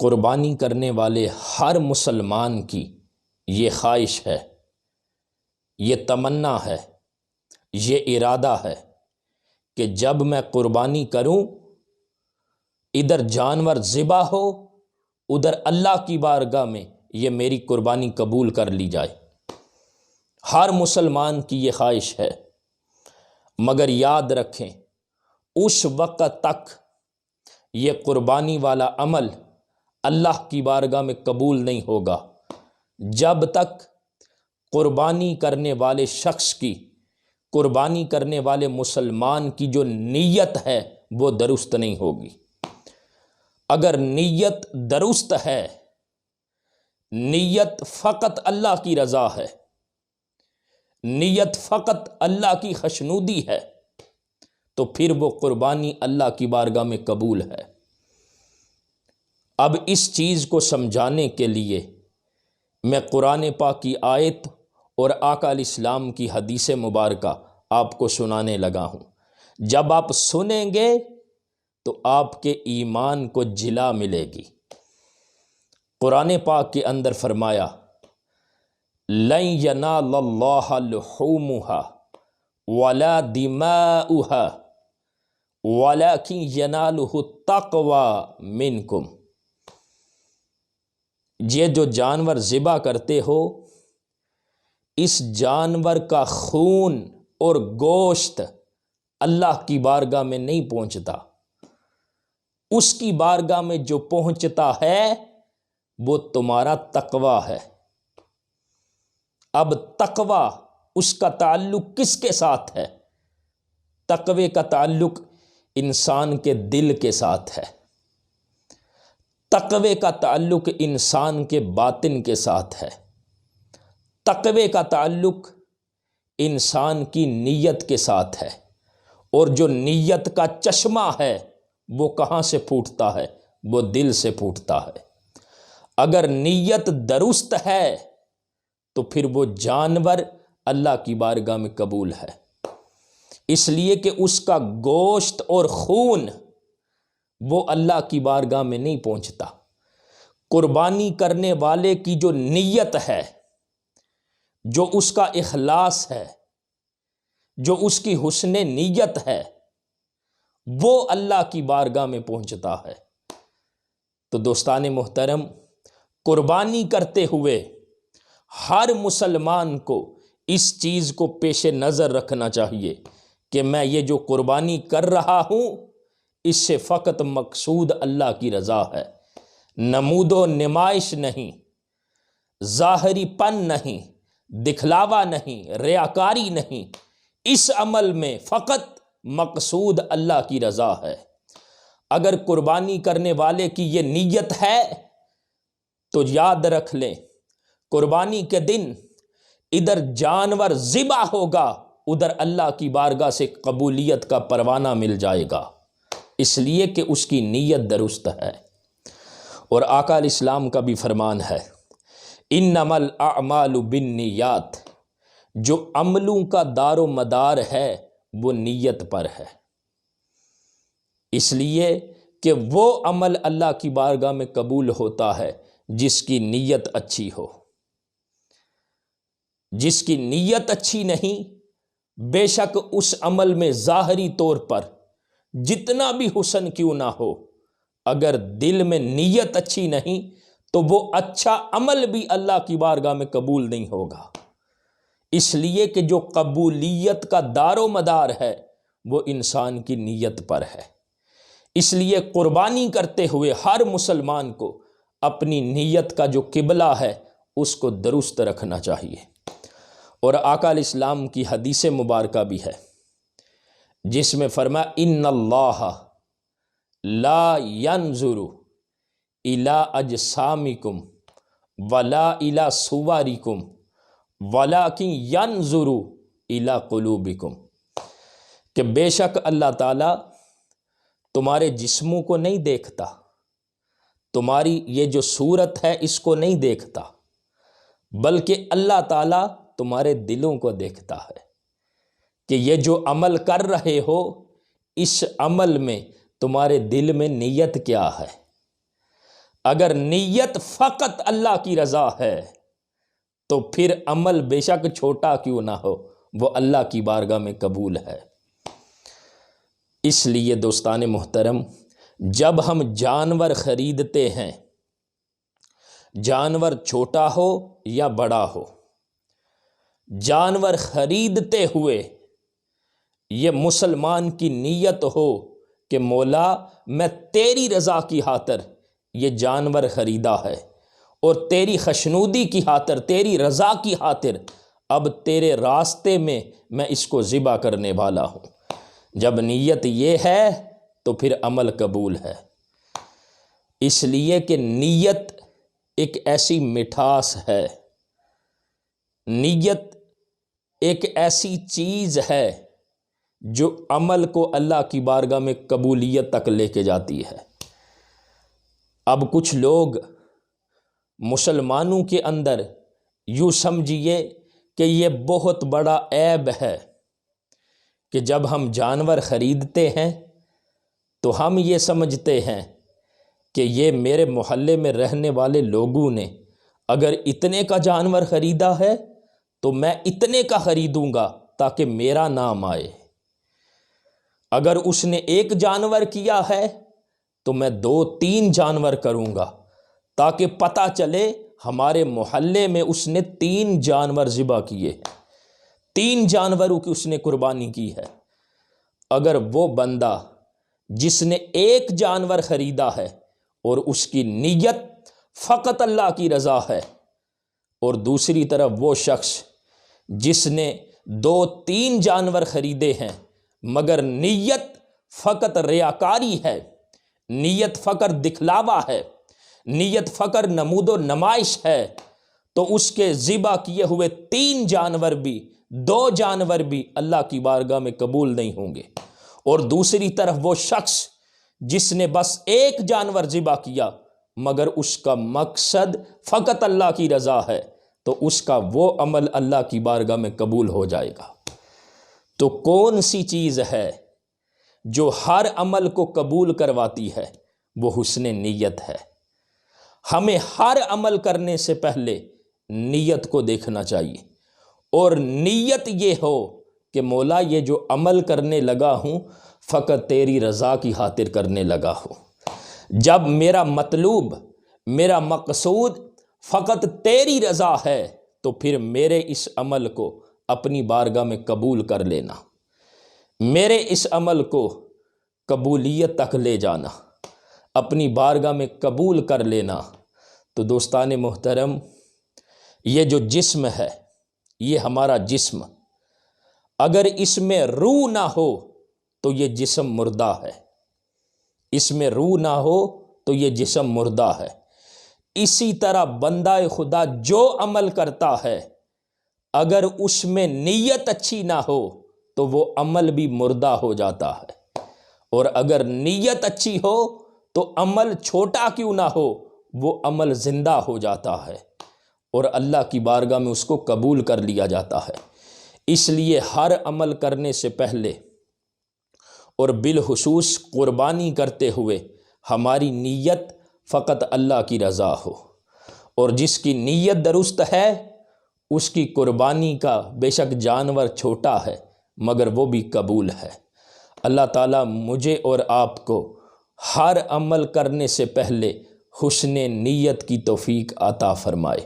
قربانی کرنے والے ہر مسلمان کی یہ خواہش ہے، یہ تمنا ہے، یہ ارادہ ہے کہ جب میں قربانی کروں ادھر جانور ذبح ہو، ادھر اللہ کی بارگاہ میں یہ میری قربانی قبول کر لی جائے۔ ہر مسلمان کی یہ خواہش ہے، مگر یاد رکھیں اس وقت تک یہ قربانی والا عمل اللہ کی بارگاہ میں قبول نہیں ہوگا جب تک قربانی کرنے والے شخص کی، قربانی کرنے والے مسلمان کی جو نیت ہے وہ درست نہیں ہوگی۔ اگر نیت درست ہے، نیت فقط اللہ کی رضا ہے، نیت فقط اللہ کی خوشنودی ہے، تو پھر وہ قربانی اللہ کی بارگاہ میں قبول ہے۔ اب اس چیز کو سمجھانے کے لیے میں قرآن پاک کی آیت اور آقا علیہ السلام کی حدیث مبارکہ آپ کو سنانے لگا ہوں۔ جب آپ سنیں گے تو آپ کے ایمان کو جلا ملے گی۔ قرآن پاک کے اندر فرمایا لَن يَنَالَ اللَّهَ لُحُومُهَا وَلَا دِمَاؤُهَا وَلَكِنْ يَنَالُهُ التَّقْوَى مِنْكُمْ۔ یہ جو جانور ذبح کرتے ہو، اس جانور کا خون اور گوشت اللہ کی بارگاہ میں نہیں پہنچتا، اس کی بارگاہ میں جو پہنچتا ہے وہ تمہارا تقوی ہے۔ اب تقوی، اس کا تعلق کس کے ساتھ ہے؟ تقوی کا تعلق انسان کے دل کے ساتھ ہے، تقوی کا تعلق انسان کے باطن کے ساتھ ہے، تقوی کا تعلق انسان کی نیت کے ساتھ ہے، اور جو نیت کا چشمہ ہے وہ کہاں سے پھوٹتا ہے؟ وہ دل سے پھوٹتا ہے۔ اگر نیت درست ہے تو پھر وہ جانور اللہ کی بارگاہ میں قبول ہے، اس لیے کہ اس کا گوشت اور خون وہ اللہ کی بارگاہ میں نہیں پہنچتا۔ قربانی کرنے والے کی جو نیت ہے، جو اس کا اخلاص ہے، جو اس کی حسن نیت ہے، وہ اللہ کی بارگاہ میں پہنچتا ہے۔ تو دوستان محترم، قربانی کرتے ہوئے ہر مسلمان کو اس چیز کو پیش نظر رکھنا چاہیے کہ میں یہ جو قربانی کر رہا ہوں اس سے فقط مقصود اللہ کی رضا ہے، نمود و نمائش نہیں، ظاہری پن نہیں، دکھلاوا نہیں، ریاکاری نہیں، اس عمل میں فقط مقصود اللہ کی رضا ہے۔ اگر قربانی کرنے والے کی یہ نیت ہے تو یاد رکھ لیں قربانی کے دن ادھر جانور ذبح ہوگا، ادھر اللہ کی بارگاہ سے قبولیت کا پروانہ مل جائے گا، اس لیے کہ اس کی نیت درست ہے۔ اور آقا علیہ السلام کا بھی فرمان ہے انما الاعمال بالنیات، جو عملوں کا دار و مدار ہے وہ نیت پر ہے، اس لیے کہ وہ عمل اللہ کی بارگاہ میں قبول ہوتا ہے جس کی نیت اچھی ہو۔ جس کی نیت اچھی نہیں، بے شک اس عمل میں ظاہری طور پر جتنا بھی حسن کیوں نہ ہو، اگر دل میں نیت اچھی نہیں تو وہ اچھا عمل بھی اللہ کی بارگاہ میں قبول نہیں ہوگا، اس لیے کہ جو قبولیت کا دار و مدار ہے وہ انسان کی نیت پر ہے۔ اس لیے قربانی کرتے ہوئے ہر مسلمان کو اپنی نیت کا جو قبلہ ہے اس کو درست رکھنا چاہیے۔ اور آقا علیہ السلام کی حدیث مبارکہ بھی ہے جس میں فرمایا ان اللہ لا ينظر الى اجسامکم ولا الى صورکم ولکن ينظر الى قلوبکم، کہ بے شک اللہ تعالیٰ تمہارے جسموں کو نہیں دیکھتا، تمہاری یہ جو صورت ہے اس کو نہیں دیکھتا، بلکہ اللہ تعالیٰ تمہارے دلوں کو دیکھتا ہے کہ یہ جو عمل کر رہے ہو اس عمل میں تمہارے دل میں نیت کیا ہے۔ اگر نیت فقط اللہ کی رضا ہے تو پھر عمل بے شک چھوٹا کیوں نہ ہو وہ اللہ کی بارگاہ میں قبول ہے۔ اس لیے دوستان محترم، جب ہم جانور خریدتے ہیں، جانور چھوٹا ہو یا بڑا ہو، جانور خریدتے ہوئے یہ مسلمان کی نیت ہو کہ مولا میں تیری رضا کی خاطر یہ جانور خریدا ہے اور تیری خشنودی کی خاطر، تیری رضا کی خاطر اب تیرے راستے میں میں اس کو ذبح کرنے والا ہوں۔ جب نیت یہ ہے تو پھر عمل قبول ہے۔ اس لیے کہ نیت ایک ایسی مٹھاس ہے، نیت ایک ایسی چیز ہے جو عمل کو اللہ کی بارگاہ میں قبولیت تک لے کے جاتی ہے۔ اب کچھ لوگ مسلمانوں کے اندر یوں سمجھیے کہ یہ بہت بڑا عیب ہے کہ جب ہم جانور خریدتے ہیں تو ہم یہ سمجھتے ہیں کہ یہ میرے محلے میں رہنے والے لوگوں نے اگر اتنے کا جانور خریدا ہے تو میں اتنے کا خریدوں گا تاکہ میرا نام آئے، اگر اس نے ایک جانور کیا ہے تو میں 2-3 جانور کروں گا تاکہ پتہ چلے ہمارے محلے میں اس نے 3 جانور ذبح کیے، 3 جانوروں کی اس نے قربانی کی ہے۔ اگر وہ بندہ جس نے ایک جانور خریدا ہے اور اس کی نیت فقط اللہ کی رضا ہے، اور دوسری طرف وہ شخص جس نے 2-3 جانور خریدے ہیں مگر نیت فقط ریاکاری ہے، نیت فقط دکھلاوا ہے، نیت فقط نمود و نمائش ہے، تو اس کے ذبح کیے ہوئے 3 جانور بھی 2 جانور بھی اللہ کی بارگاہ میں قبول نہیں ہوں گے۔ اور دوسری طرف وہ شخص جس نے بس ایک جانور ذبح کیا مگر اس کا مقصد فقط اللہ کی رضا ہے تو اس کا وہ عمل اللہ کی بارگاہ میں قبول ہو جائے گا۔ تو کون سی چیز ہے جو ہر عمل کو قبول کرواتی ہے؟ وہ حسن نیت ہے۔ ہمیں ہر عمل کرنے سے پہلے نیت کو دیکھنا چاہیے، اور نیت یہ ہو کہ مولا یہ جو عمل کرنے لگا ہوں فقط تیری رضا کی خاطر کرنے لگا ہوں۔ جب میرا مطلوب، میرا مقصود فقط تیری رضا ہے تو پھر میرے اس عمل کو اپنی بارگاہ میں قبول کر لینا، میرے اس عمل کو قبولیت تک لے جانا، اپنی بارگاہ میں قبول کر لینا۔ تو دوستان محترم، یہ جو جسم ہے، یہ ہمارا جسم، اگر اس میں روح نہ ہو تو یہ جسم مردہ ہے، اس میں روح نہ ہو تو یہ جسم مردہ ہے۔ اسی طرح بندہ خدا جو عمل کرتا ہے اگر اس میں نیت اچھی نہ ہو تو وہ عمل بھی مردہ ہو جاتا ہے، اور اگر نیت اچھی ہو تو عمل چھوٹا کیوں نہ ہو وہ عمل زندہ ہو جاتا ہے اور اللہ کی بارگاہ میں اس کو قبول کر لیا جاتا ہے۔ اس لیے ہر عمل کرنے سے پہلے اور بالخصوص قربانی کرتے ہوئے ہماری نیت فقط اللہ کی رضا ہو، اور جس کی نیت درست ہے اس کی قربانی کا بے شک جانور چھوٹا ہے مگر وہ بھی قبول ہے۔ اللہ تعالیٰ مجھے اور آپ کو ہر عمل کرنے سے پہلے حسن نیت کی توفیق عطا فرمائے۔